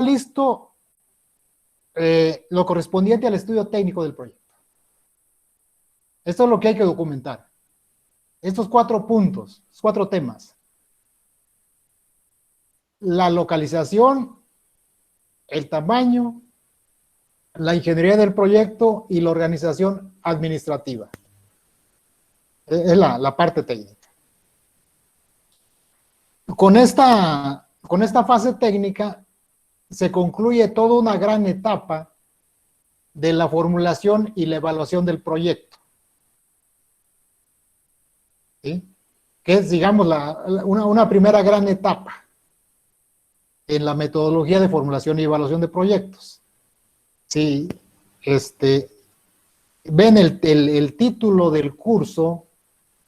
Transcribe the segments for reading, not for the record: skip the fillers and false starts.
listo lo correspondiente al estudio técnico del proyecto. Esto es lo que hay que documentar. Estos 4 puntos, 4 temas. La localización, el tamaño, la ingeniería del proyecto y la organización administrativa. Es la parte técnica. Con esta fase técnica se concluye toda una gran etapa de la formulación y la evaluación del proyecto. ¿Sí? Que es, digamos, una primera gran etapa en la metodología de formulación y evaluación de proyectos. Sí, ven el título del curso,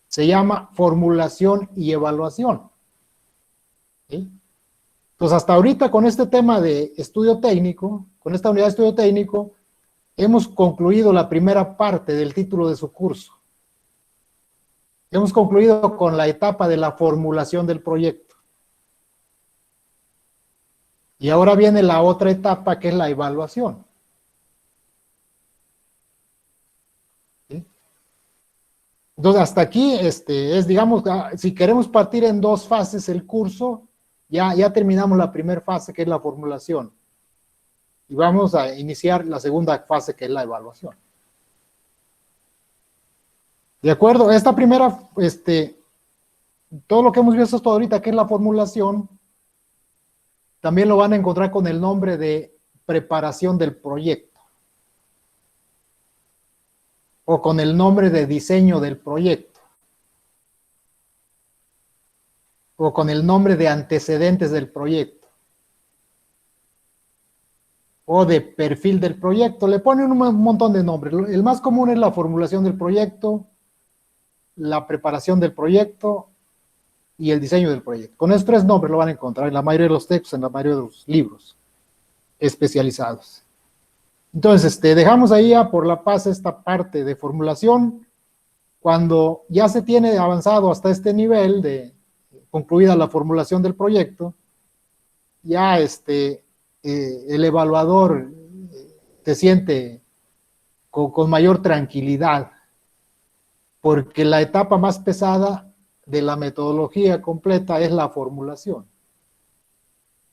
se llama Formulación y Evaluación. ¿Sí? Entonces, hasta ahorita con este tema de estudio técnico, con esta unidad de estudio técnico, hemos concluido la primera parte del título de su curso. Hemos concluido con la etapa de la formulación del proyecto. Y ahora viene la otra etapa, que es la evaluación. ¿Sí? Entonces, hasta aquí es, digamos, si queremos partir en 2 fases el curso, ya terminamos la primera fase, que es la formulación. Y vamos a iniciar la segunda fase, que es la evaluación. ¿De acuerdo? Esta primera, todo lo que hemos visto hasta ahorita, que es la formulación, también lo van a encontrar con el nombre de preparación del proyecto. O con el nombre de diseño del proyecto. O con el nombre de antecedentes del proyecto. O de perfil del proyecto. Le ponen un montón de nombres. El más común es la formulación del proyecto, la preparación del proyecto y el diseño del proyecto. Con esos 3 nombres lo van a encontrar en la mayoría de los textos, en la mayoría de los libros especializados. Entonces, dejamos ahí ya por la paz esta parte de formulación. Cuando ya se tiene avanzado hasta este nivel de concluida la formulación del proyecto, ya el evaluador se siente con mayor tranquilidad, porque la etapa más pesada de la metodología completa es la formulación.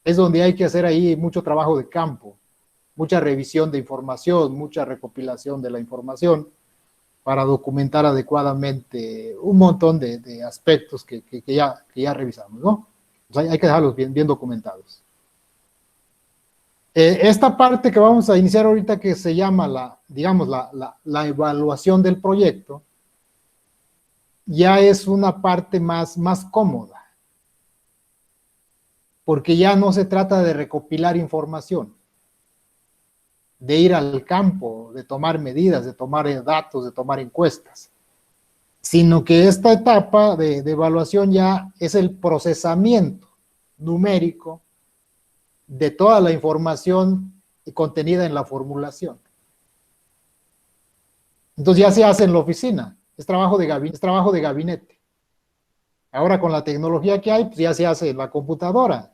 Es donde hay que hacer ahí mucho trabajo de campo, mucha revisión de información, mucha recopilación de la información para documentar adecuadamente un montón de aspectos que ya revisamos, ¿no? O sea, hay que dejarlos bien documentados. Esta parte que vamos a iniciar ahorita, que se llama la evaluación del proyecto, ya es una parte más cómoda, porque ya no se trata de recopilar información, de ir al campo, de tomar medidas, de tomar datos, de tomar encuestas, sino que esta etapa de evaluación ya es el procesamiento numérico de toda la información contenida en la formulación. Entonces ya se hace en la oficina, es trabajo de gabinete. Ahora con la tecnología que hay, pues ya se hace en la computadora.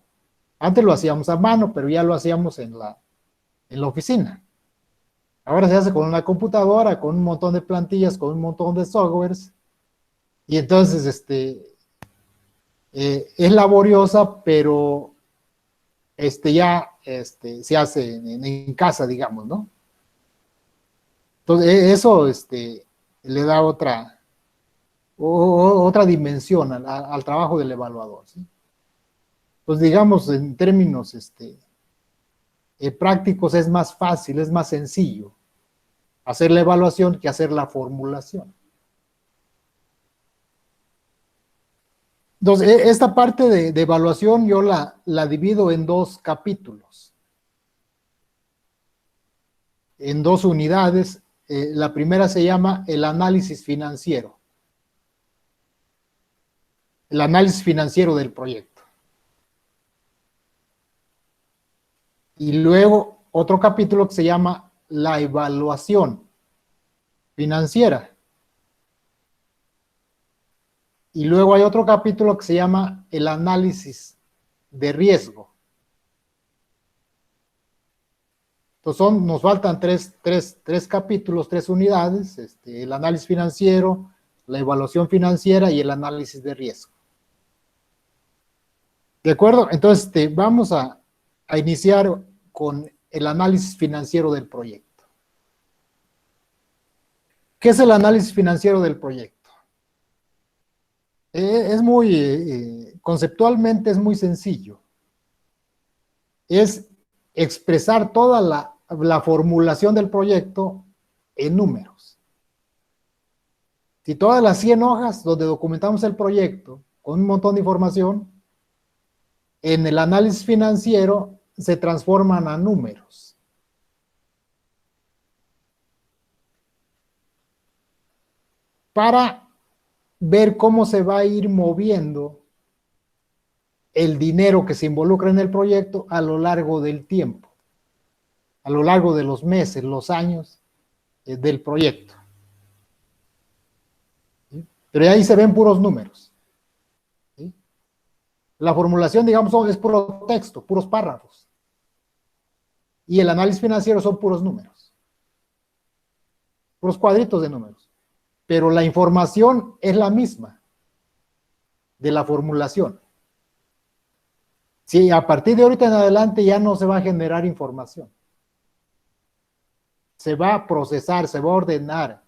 Antes lo hacíamos a mano, pero ya lo hacíamos en la oficina. Ahora se hace con una computadora, con un montón de plantillas, con un montón de softwares, y entonces es laboriosa, pero se hace en casa, digamos, ¿no? Entonces eso le da otra dimensión al trabajo del evaluador, ¿sí? Pues digamos, en términos prácticos, es más fácil, es más sencillo hacer la evaluación que hacer la formulación. Entonces, esta parte de evaluación yo la divido en 2 capítulos, en 2 unidades. La primera se llama el análisis financiero. El análisis financiero del proyecto. Y luego otro capítulo que se llama la evaluación financiera. Y luego hay otro capítulo que se llama el análisis de riesgo. Entonces nos faltan tres capítulos, 3 unidades, el análisis financiero, la evaluación financiera y el análisis de riesgo. ¿De acuerdo? Entonces vamos a iniciar con el análisis financiero del proyecto. ¿Qué es el análisis financiero del proyecto? Es muy, conceptualmente es muy sencillo. Es expresar toda la formulación del proyecto en números. Si todas las 100 hojas donde documentamos el proyecto con un montón de información, en el análisis financiero se transforman a números. Para ver cómo se va a ir moviendo el dinero que se involucra en el proyecto a lo largo del tiempo, a lo largo de los meses, los años del proyecto. ¿Sí? Pero ahí se ven puros números. ¿Sí? La formulación, digamos, es puro texto, puros párrafos. Y el análisis financiero son puros números, puros cuadritos de números. Pero la información es la misma de la formulación. Sí, a partir de ahorita en adelante ya no se va a generar información. Se va a procesar, se va a ordenar,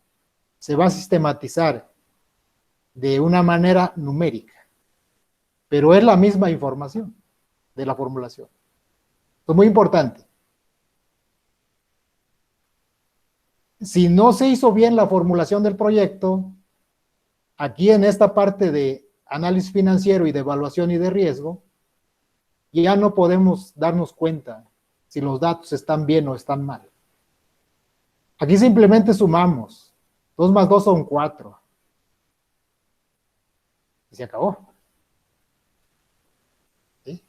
se va a sistematizar de una manera numérica. Pero es la misma información de la formulación. Esto es muy importante. Si no se hizo bien la formulación del proyecto, aquí en esta parte de análisis financiero y de evaluación y de riesgo, ya no podemos darnos cuenta si los datos están bien o están mal. Aquí simplemente sumamos. 2 más 2 son 4. Y se acabó. ¿Sí?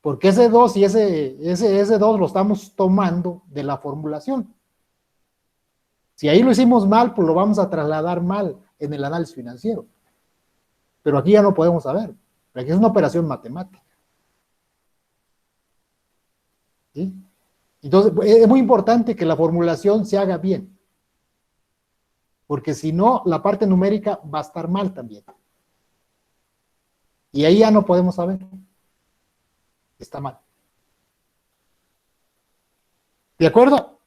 Porque ese 2 y ese 2 lo estamos tomando de la formulación. Si ahí lo hicimos mal, pues lo vamos a trasladar mal en el análisis financiero. Pero aquí ya no podemos saber. Aquí es una operación matemática. ¿Sí? Entonces, es muy importante que la formulación se haga bien. Porque si no, la parte numérica va a estar mal también. Y ahí ya no podemos saber. Está mal. ¿De acuerdo?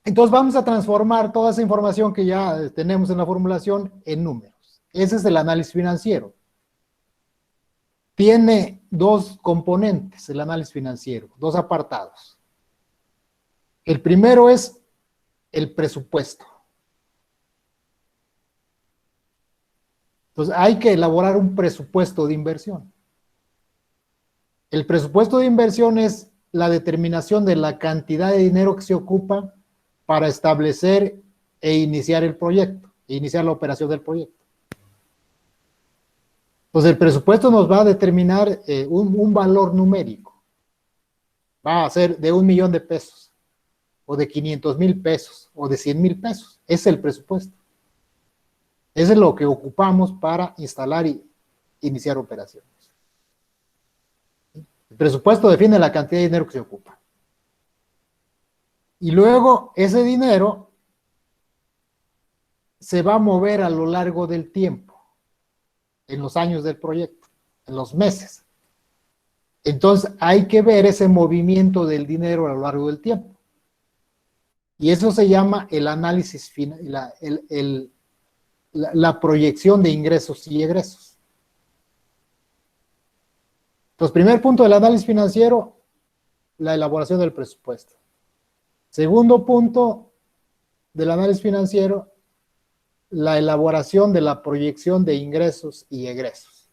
Entonces vamos a transformar toda esa información que ya tenemos en la formulación en números. Ese es el análisis financiero. Tiene 2 componentes el análisis financiero, 2 apartados. El primero es el presupuesto. Entonces hay que elaborar un presupuesto de inversión. El presupuesto de inversión es la determinación de la cantidad de dinero que se ocupa para establecer e iniciar el proyecto, e iniciar la operación del proyecto. Entonces el presupuesto nos va a determinar un valor numérico. Va a ser de 1,000,000 de pesos, o de 500,000 pesos, o de 100,000 pesos. Ese es el presupuesto. Ese es lo que ocupamos para instalar y iniciar operaciones. El presupuesto define la cantidad de dinero que se ocupa. Y luego ese dinero se va a mover a lo largo del tiempo, en los años del proyecto, en los meses. Entonces hay que ver ese movimiento del dinero a lo largo del tiempo. Y eso se llama el análisis, la proyección de ingresos y egresos. Entonces, primer punto del análisis financiero, la elaboración del presupuesto. Segundo punto del análisis financiero, la elaboración de la proyección de ingresos y egresos.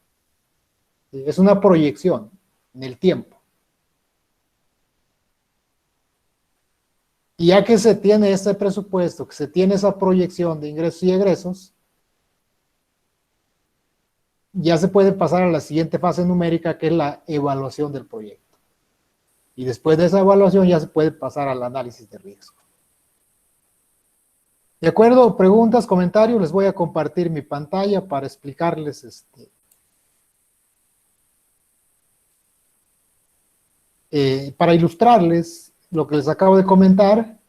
Es una proyección en el tiempo. Y ya que se tiene ese presupuesto, que se tiene esa proyección de ingresos y egresos, ya se puede pasar a la siguiente fase numérica, que es la evaluación del proyecto. Y después de esa evaluación ya se puede pasar al análisis de riesgo. ¿De acuerdo? Preguntas, comentarios, les voy a compartir mi pantalla para explicarles para ilustrarles lo que les acabo de comentar.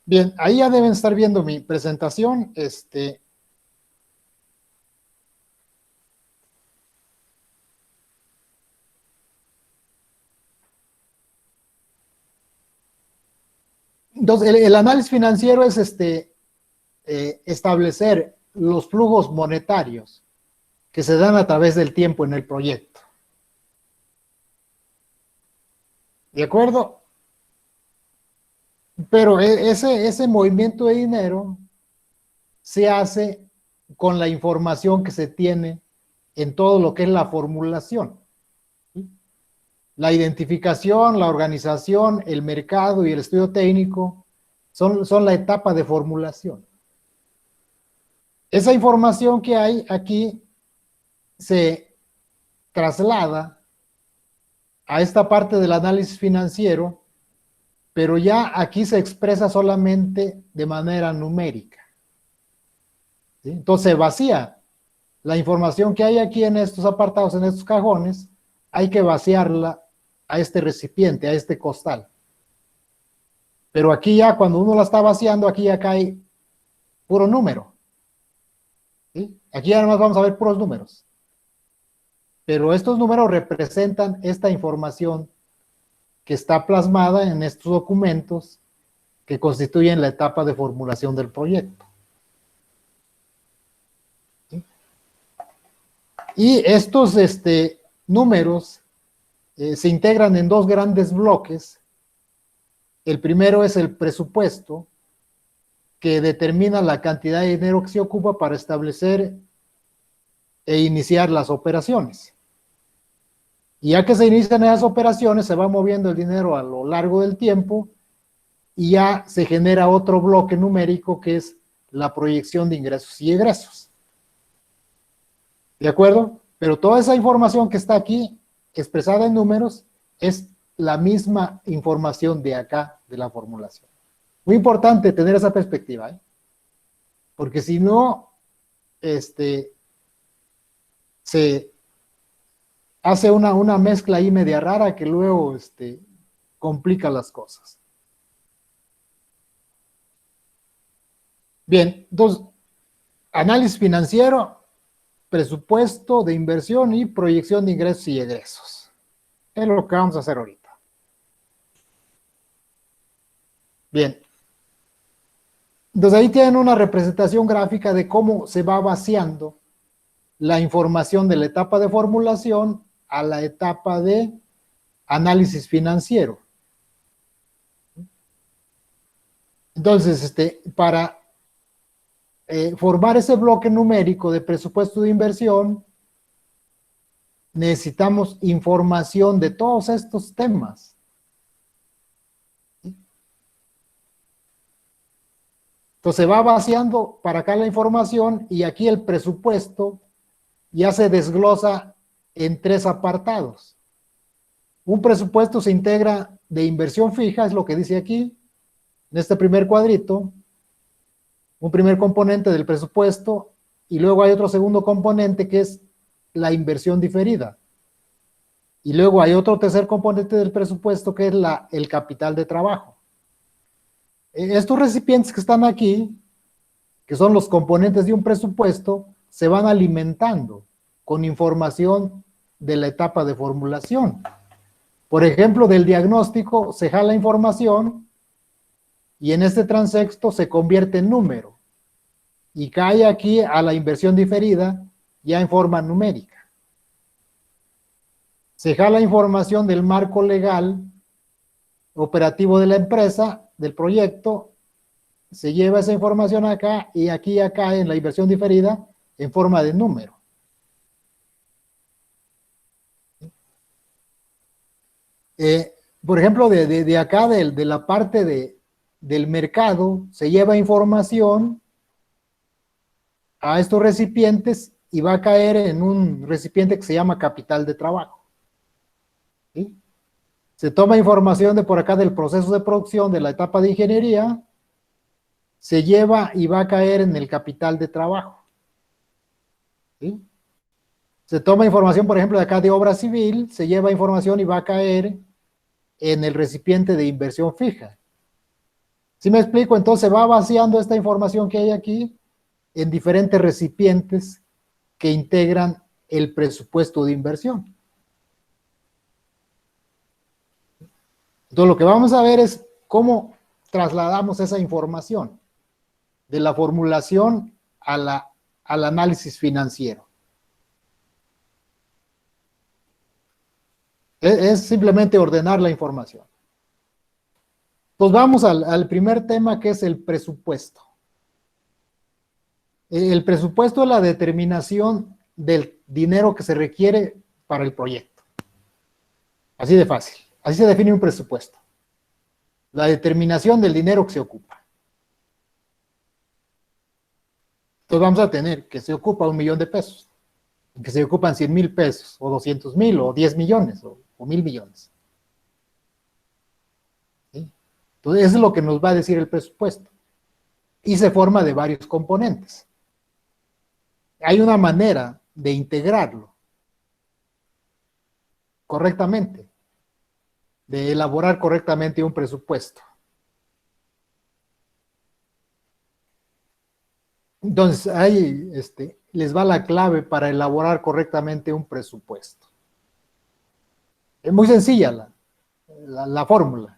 Bien, ahí ya deben estar viendo mi presentación. Entonces, el análisis financiero es establecer los flujos monetarios que se dan a través del tiempo en el proyecto. ¿De acuerdo? Pero ese movimiento de dinero se hace con la información que se tiene en todo lo que es la formulación. ¿Sí? La identificación, la organización, el mercado y el estudio técnico son la etapa de formulación. Esa información que hay aquí se traslada a esta parte del análisis financiero, pero ya aquí se expresa solamente de manera numérica. ¿Sí? Entonces se vacía la información que hay aquí en estos apartados, en estos cajones, hay que vaciarla a este recipiente, a este costal. Pero aquí ya cuando uno la está vaciando, aquí ya cae puro número. ¿Sí? Aquí ya nomás vamos a ver puros números. Pero estos números representan esta información que está plasmada en estos documentos que constituyen la etapa de formulación del proyecto. ¿Sí? Y estos números se integran en dos grandes bloques. El primero es el presupuesto, que determina la cantidad de dinero que se ocupa para establecer e iniciar las operaciones. Y ya que se inician esas operaciones, se va moviendo el dinero a lo largo del tiempo y ya se genera otro bloque numérico que es la proyección de ingresos y egresos. ¿De acuerdo? Pero toda esa información que está aquí, expresada en números, es la misma información de acá, de la formulación. Muy importante tener esa perspectiva, ¿eh? Porque si no, se hace una mezcla ahí media rara que luego complica las cosas. Bien, entonces, análisis financiero, presupuesto de inversión y proyección de ingresos y egresos. Es lo que vamos a hacer ahorita. Bien. Entonces ahí tienen una representación gráfica de cómo se va vaciando la información de la etapa de formulación a la etapa de análisis financiero. Entonces, para formar ese bloque numérico de presupuesto de inversión, necesitamos información de todos estos temas. Entonces va vaciando para acá la información y aquí el presupuesto ya se desglosa en tres apartados. Un presupuesto se integra de inversión fija, es lo que dice aquí, en este primer cuadrito, un primer componente del presupuesto, y luego hay otro segundo componente que es la inversión diferida. Y luego hay otro tercer componente del presupuesto que es el capital de trabajo. Estos recipientes que están aquí, que son los componentes de un presupuesto, se van alimentando con información de la etapa de formulación. Por ejemplo, del diagnóstico se jala información y en este transexto se convierte en número y cae aquí a la inversión diferida ya en forma numérica. Se jala información del marco legal operativo de la empresa, del proyecto, se lleva esa información acá y aquí ya cae en la inversión diferida en forma de número. Por ejemplo, de acá, de la parte del mercado, se lleva información a estos recipientes y va a caer en un recipiente que se llama capital de trabajo. ¿Sí? Se toma información de por acá del proceso de producción, de la etapa de ingeniería, se lleva y va a caer en el capital de trabajo. ¿Sí? Se toma información, por ejemplo, de acá de obra civil, se lleva información y va a caer en el recipiente de inversión fija. ¿Sí me explico? Entonces va vaciando esta información que hay aquí en diferentes recipientes que integran el presupuesto de inversión. Entonces lo que vamos a ver es cómo trasladamos esa información de la formulación al análisis financiero. Es simplemente ordenar la información. Pues vamos al primer tema, que es el presupuesto. El presupuesto es la determinación del dinero que se requiere para el proyecto. Así de fácil. Así se define un presupuesto. La determinación del dinero que se ocupa. Entonces vamos a tener que se ocupa 1.000.000 de pesos, que se ocupan 100.000 pesos, o 200.000, o 10 millones, o 1.000 millones. ¿Sí? Entonces eso es lo que nos va a decir el presupuesto. Y se forma de varios componentes. Hay una manera de integrarlo correctamente, de elaborar correctamente un presupuesto. Entonces, ahí les va la clave para elaborar correctamente un presupuesto. Es muy sencilla la fórmula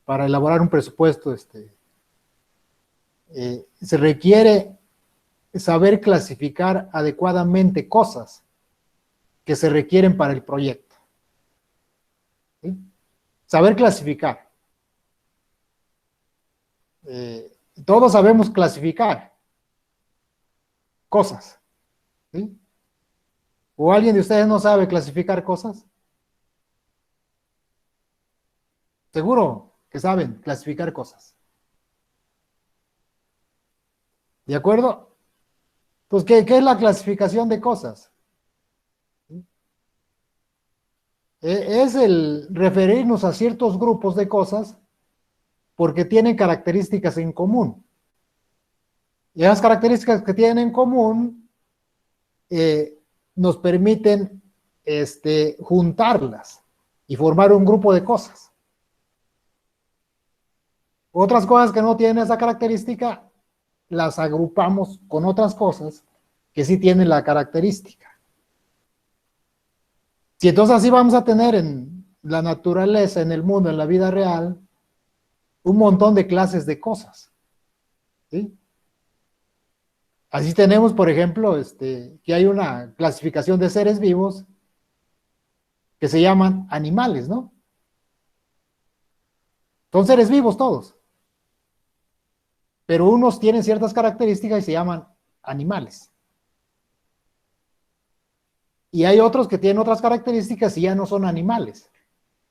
para elaborar un presupuesto. Se requiere saber clasificar adecuadamente cosas que se requieren para el proyecto. ¿Sí? Saber clasificar. Todos sabemos clasificar cosas. ¿Sí? ¿O alguien de ustedes no sabe clasificar cosas? Seguro que saben clasificar cosas. ¿De acuerdo? Pues, ¿qué es la clasificación de cosas? Es el referirnos a ciertos grupos de cosas porque tienen características en común. Y esas características que tienen en común nos permiten juntarlas y formar un grupo de cosas. Otras cosas que no tienen esa característica las agrupamos con otras cosas que sí tienen la característica. Si entonces así vamos a tener en la naturaleza, en el mundo, en la vida real, un montón de clases de cosas. ¿Sí? Así tenemos, por ejemplo, que hay una clasificación de seres vivos que se llaman animales, ¿no? Son seres vivos todos. Pero unos tienen ciertas características y se llaman animales. Y hay otros que tienen otras características y ya no son animales,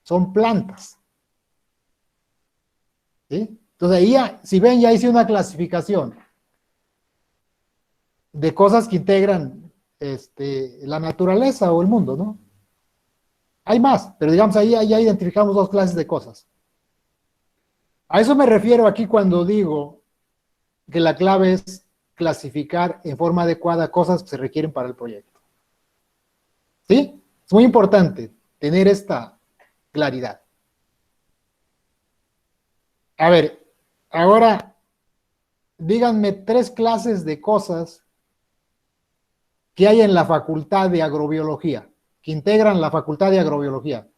son plantas. ¿Sí? Entonces ahí, si ven, ya hice una clasificación de cosas que integran la naturaleza o el mundo, ¿no? Hay más, pero digamos ahí ya identificamos dos clases de cosas. A eso me refiero aquí cuando digo que la clave es clasificar en forma adecuada cosas que se requieren para el proyecto. ¿Sí? Es muy importante tener esta claridad. A ver, ahora díganme 3 clases de cosas que hay en la Facultad de Agrobiología, que integran la Facultad de Agrobiología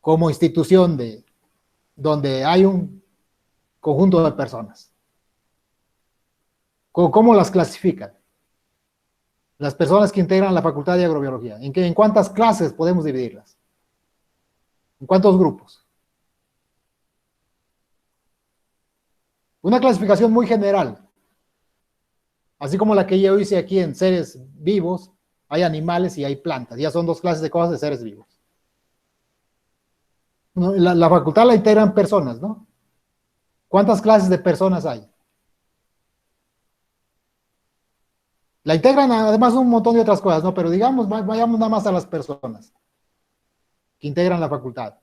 como institución donde hay un conjunto de personas. ¿Cómo las clasifican? Las personas que integran la Facultad de Agrobiología. ¿En cuántas clases podemos dividirlas? ¿En cuántos grupos? Una clasificación muy general. Así como la que yo hice aquí en seres vivos, hay animales y hay plantas. Ya son dos clases de cosas de seres vivos. La facultad la integran personas, ¿no? ¿Cuántas clases de personas hay? La integran además un montón de otras cosas, ¿no? Pero digamos, vayamos nada más a las personas que integran la facultad.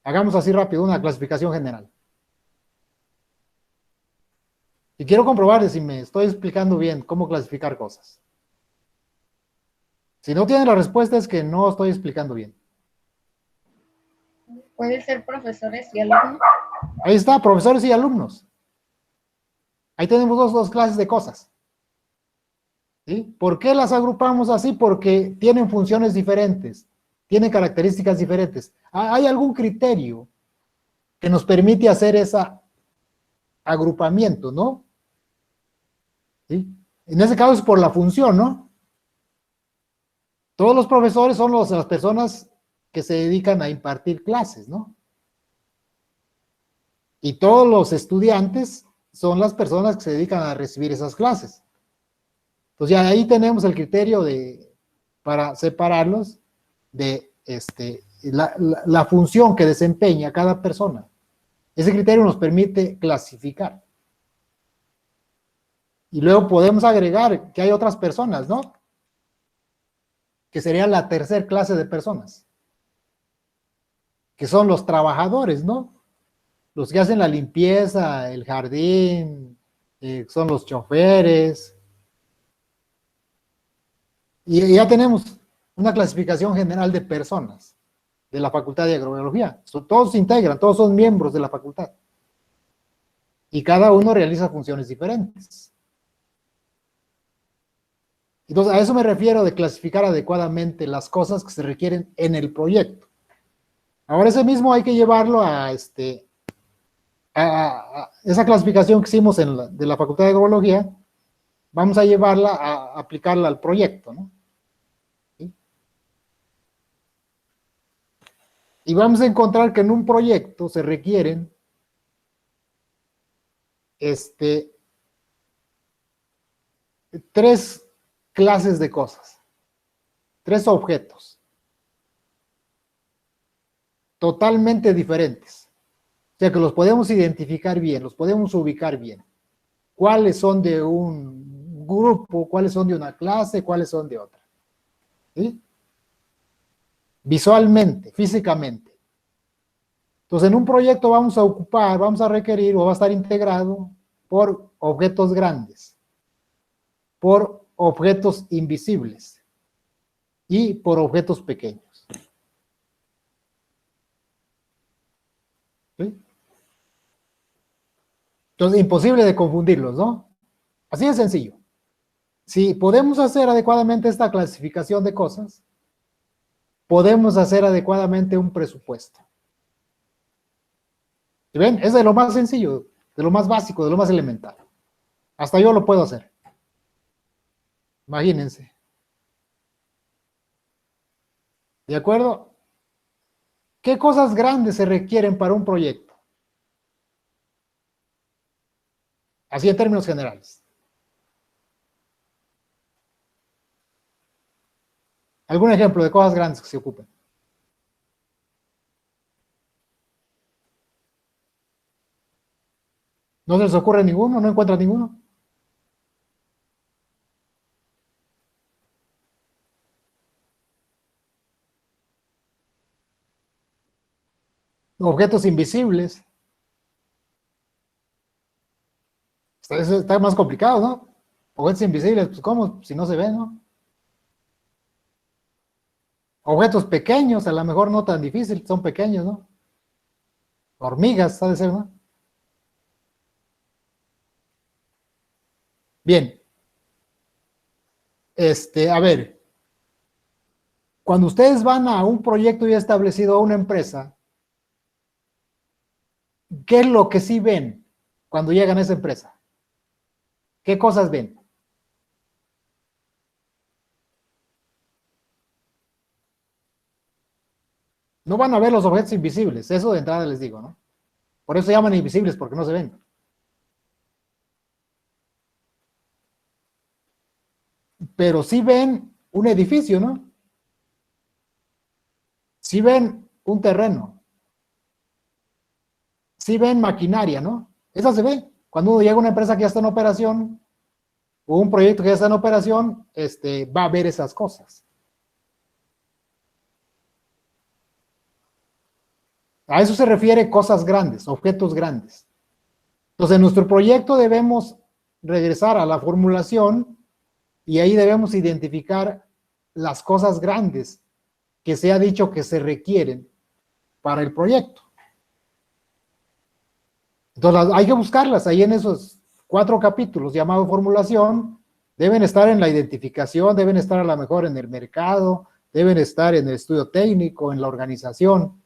Hagamos así rápido una clasificación general. Y quiero comprobar si me estoy explicando bien cómo clasificar cosas. Si no tienen la respuesta es que no estoy explicando bien. Puede ser profesores y alumnos. Ahí está, profesores y alumnos. Ahí tenemos dos clases de cosas. ¿Sí? ¿Por qué las agrupamos así? Porque tienen funciones diferentes, tienen características diferentes. ¿Hay algún criterio que nos permite hacer ese agrupamiento, no? ¿Sí? En ese caso es por la función, ¿no? Todos los profesores son las personas que se dedican a impartir clases, ¿no? Y todos los estudiantes son las personas que se dedican a recibir esas clases. Entonces ya ahí tenemos el criterio para separarlos de la función que desempeña cada persona. Ese criterio nos permite clasificar. Y luego podemos agregar que hay otras personas, ¿no? Que sería la tercera clase de personas, que son los trabajadores, ¿no? Los que hacen la limpieza, el jardín, son los choferes. Y ya tenemos una clasificación general de personas de la Facultad de Agrobiología. Todos se integran, todos son miembros de la facultad. Y cada uno realiza funciones diferentes. Entonces, a eso me refiero de clasificar adecuadamente las cosas que se requieren en el proyecto. Ahora ese mismo hay que llevarlo a esa clasificación que hicimos de la Facultad de Agrobiología, vamos a llevarla a aplicarla al proyecto, ¿no? ¿Sí? Y vamos a encontrar que en un proyecto se requieren tres clases de cosas, tres objetos, totalmente diferentes. O sea que los podemos identificar bien, los podemos ubicar bien. ¿Cuáles son de un grupo? ¿Cuáles son de una clase? ¿Cuáles son de otra? ¿Sí? Visualmente, físicamente. Entonces, en un proyecto vamos a requerir o va a estar integrado por objetos grandes, por objetos invisibles y por objetos pequeños. ¿Sí? Entonces, imposible de confundirlos, ¿no? Así de sencillo. Si podemos hacer adecuadamente esta clasificación de cosas, podemos hacer adecuadamente un presupuesto. ¿Sí ven? Es de lo más sencillo, de lo más básico, de lo más elemental. Hasta yo lo puedo hacer. Imagínense. ¿De acuerdo? ¿Qué cosas grandes se requieren para un proyecto? Así en términos generales. ¿Algún ejemplo de cosas grandes que se ocupen? ¿No se les ocurre ninguno? ¿No encuentran ninguno? Objetos invisibles. Está más complicado, ¿no? Objetos invisibles, pues ¿cómo? Si no se ven, ¿no? Objetos pequeños, a lo mejor no tan difícil, son pequeños, ¿no? Hormigas, ha de ser, ¿no? Bien. A ver, cuando ustedes van a un proyecto ya establecido, a una empresa, ¿qué es lo que sí ven cuando llegan a esa empresa? ¿Qué cosas ven? No van a ver los objetos invisibles, eso de entrada les digo, ¿no? Por eso se llaman invisibles, porque no se ven. pero sí ven un edificio, ¿no? Sí ven un terreno, sí ven maquinaria, ¿no? Esa se ve. Cuando uno llega a una empresa que ya está en operación, o un proyecto que ya está en operación, va a ver esas cosas. A eso se refiere cosas grandes, objetos grandes. Entonces, en nuestro proyecto debemos regresar a la formulación y ahí debemos identificar las cosas grandes que se ha dicho que se requieren para el proyecto. Entonces, hay que buscarlas ahí en esos 4 capítulos llamados formulación. Deben estar en la identificación, deben estar a lo mejor en el mercado, deben estar en el estudio técnico, en la organización.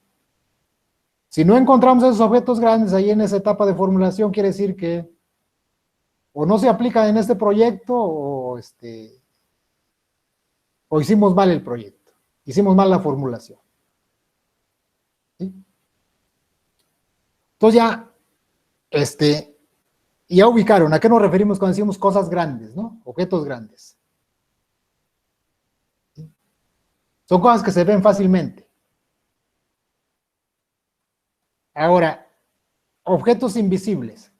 Si no encontramos esos objetos grandes ahí en esa etapa de formulación, quiere decir que o no se aplican en este proyecto o hicimos mal el proyecto, hicimos mal la formulación. ¿Sí? Entonces ya ubicaron, ¿a qué nos referimos cuando decimos cosas grandes, ¿no? Objetos grandes. ¿Sí? Son cosas que se ven fácilmente. Ahora, objetos invisibles.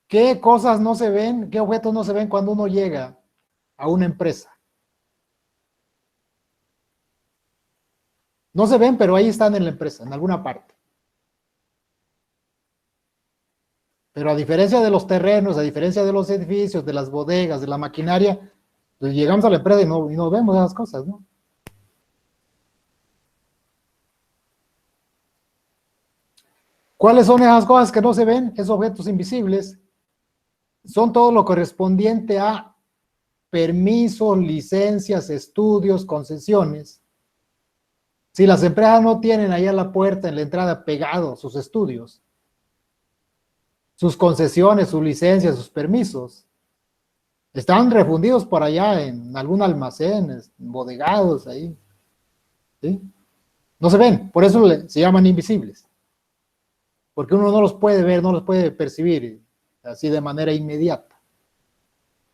¿Qué cosas no se ven, qué objetos no se ven cuando uno llega a una empresa? No se ven, pero ahí están en la empresa, en alguna parte. Pero a diferencia de los terrenos, a diferencia de los edificios, de las bodegas, de la maquinaria, pues llegamos a la empresa y no vemos esas cosas, ¿no? ¿Cuáles son esas cosas que no se ven? Esos objetos invisibles. Son todo lo correspondiente a permisos, licencias, estudios, concesiones. Si las empresas no tienen ahí a la puerta, en la entrada, pegados sus estudios, sus concesiones, sus licencias, sus permisos, están refundidos por allá en algún almacén, bodegados ahí, ¿sí? No se ven, por eso se llaman invisibles, porque uno no los puede ver, no los puede percibir así de manera inmediata,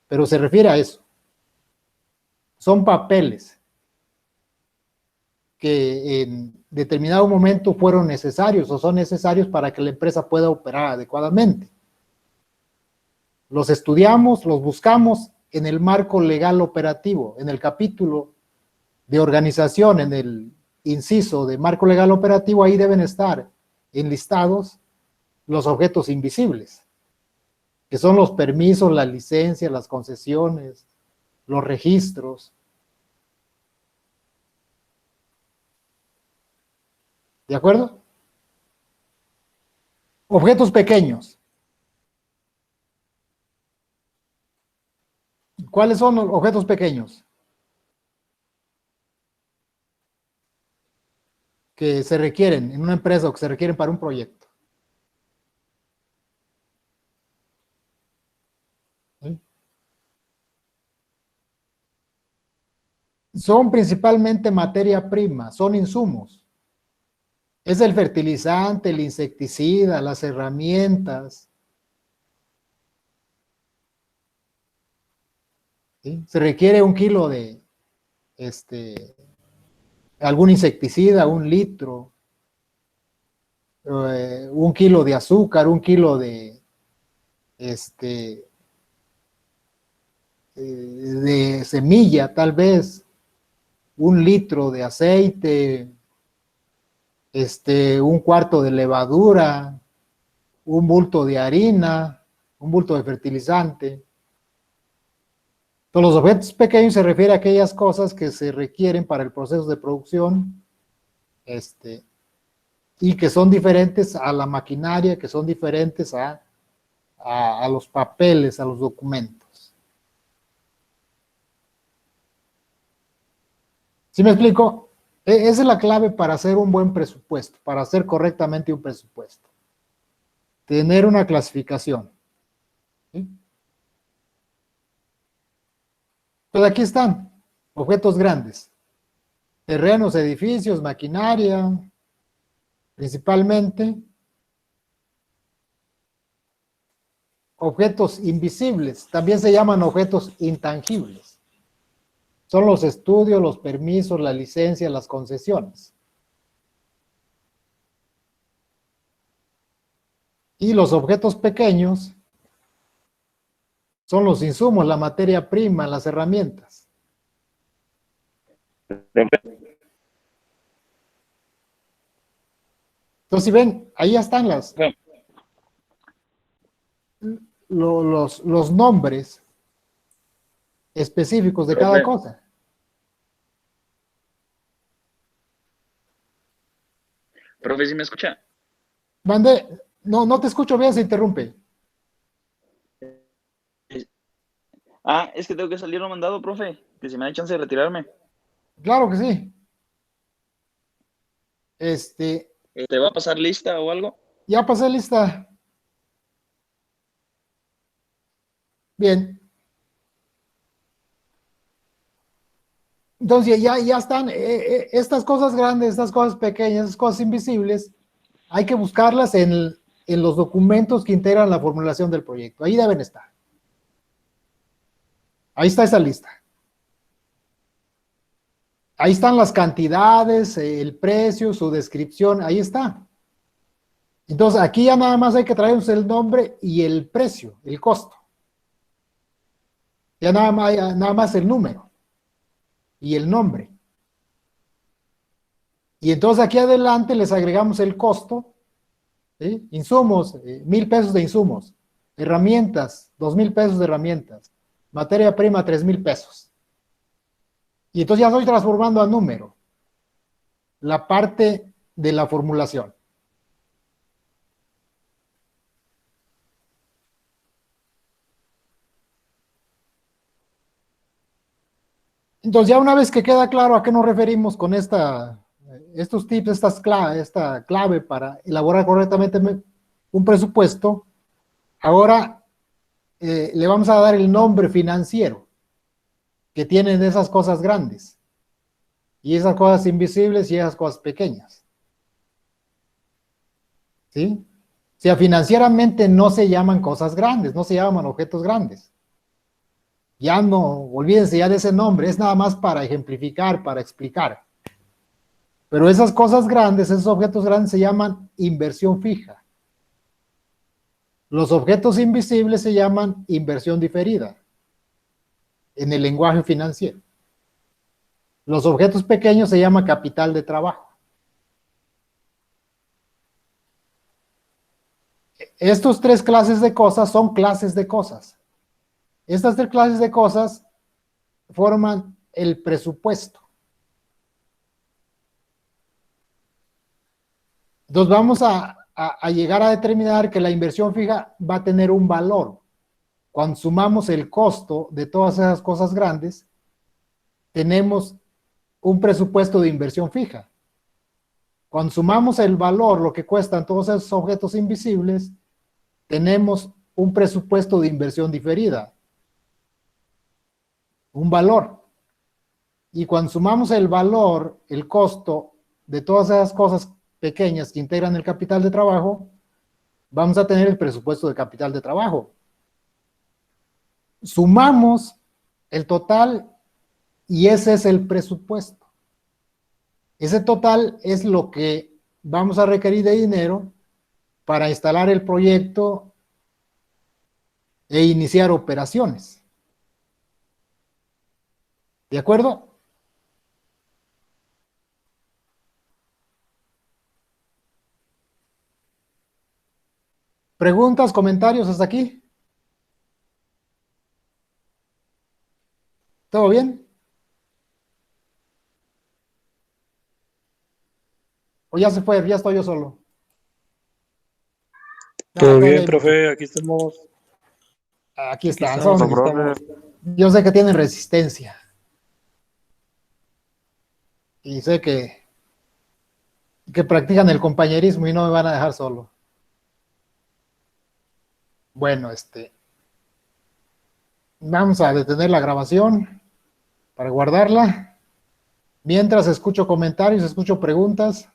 pero se refiere a eso. Son papeles que en determinado momento fueron necesarios o son necesarios para que la empresa pueda operar adecuadamente. Los estudiamos, los buscamos en el marco legal operativo, en el capítulo de organización, en el inciso de marco legal operativo, ahí deben estar enlistados los objetos invisibles, que son los permisos, las licencias, las concesiones, los registros. ¿De acuerdo? Objetos pequeños. ¿Cuáles son los objetos pequeños? Que se requieren en una empresa o que se requieren para un proyecto. ¿Sí? Son principalmente materia prima, son insumos. Es el fertilizante, el insecticida, las herramientas. ¿Sí? Se requiere 1 kilo de algún insecticida, 1 litro, 1 kilo de azúcar, 1 kilo de semilla, tal vez, 1 litro de aceite, 1/4 de levadura, 1 bulto de harina, 1 bulto de fertilizante. Entonces, los objetos pequeños se refiere a aquellas cosas que se requieren para el proceso de producción, y que son diferentes a la maquinaria, que son diferentes a los papeles, a los documentos. ¿Sí me explico? Esa es la clave para hacer un buen presupuesto, para hacer correctamente un presupuesto. Tener una clasificación. ¿Sí? Entonces aquí están, objetos grandes. Terrenos, edificios, maquinaria, principalmente. objetos invisibles, también se llaman objetos intangibles. Son los estudios, los permisos, la licencia, las concesiones. Y los objetos pequeños son los insumos, la materia prima, las herramientas. Entonces, si ven, ahí ya están los nombres específicos de cada cosa. Profe, ¿sí me escucha? Mande, no te escucho bien, se interrumpe. Es que tengo que salir un mandado, profe, que si me da chance de retirarme. Claro que sí. ¿Te va a pasar lista o algo? Ya pasé lista. Bien. Entonces ya están estas cosas grandes, estas cosas pequeñas, estas cosas invisibles, hay que buscarlas en los documentos que integran la formulación del proyecto. Ahí deben estar. Ahí está esa lista. Ahí están las cantidades, el precio, su descripción, ahí está. Entonces aquí ya nada más hay que traernos el nombre y el precio, el costo. Ya nada más el número y el nombre. Y entonces aquí adelante les agregamos el costo, ¿sí? Insumos, 1,000 pesos de insumos, herramientas, 2,000 pesos de herramientas, materia prima, 3,000 pesos. Y entonces ya estoy transformando a número la parte de la formulación. Entonces ya una vez que queda claro a qué nos referimos con estos tips, esta clave para elaborar correctamente un presupuesto, ahora le vamos a dar el nombre financiero que tienen esas cosas grandes, y esas cosas invisibles y esas cosas pequeñas. ¿Sí? O sea, financieramente no se llaman cosas grandes, no se llaman objetos grandes. Ya no, olvídense ya de ese nombre, es nada más para ejemplificar, para explicar. Pero esas cosas grandes, esos objetos grandes se llaman inversión fija. Los objetos invisibles se llaman inversión diferida, en el lenguaje financiero. Los objetos pequeños se llama capital de trabajo. Estas tres clases de cosas son clases de cosas. Estas tres clases de cosas forman el presupuesto. Entonces vamos a llegar a determinar que la inversión fija va a tener un valor. Cuando sumamos el costo de todas esas cosas grandes, tenemos un presupuesto de inversión fija. Cuando sumamos el valor, lo que cuestan todos esos objetos invisibles, tenemos un presupuesto de inversión diferida. Un valor. Y cuando sumamos el valor, el costo de todas esas cosas pequeñas que integran el capital de trabajo, vamos a tener el presupuesto de capital de trabajo. Sumamos el total y ese es el presupuesto. Ese total es lo que vamos a requerir de dinero para instalar el proyecto e iniciar operaciones. ¿De acuerdo? ¿Preguntas, comentarios hasta aquí? ¿Todo bien? ¿O ya se fue? Ya estoy yo solo. Todo bien, profe, aquí estamos. Aquí están. Aquí estamos. Yo sé que tienen resistencia. Y sé que practican el compañerismo y no me van a dejar solo. Bueno, vamos a detener la grabación para guardarla. Mientras escucho comentarios, escucho preguntas.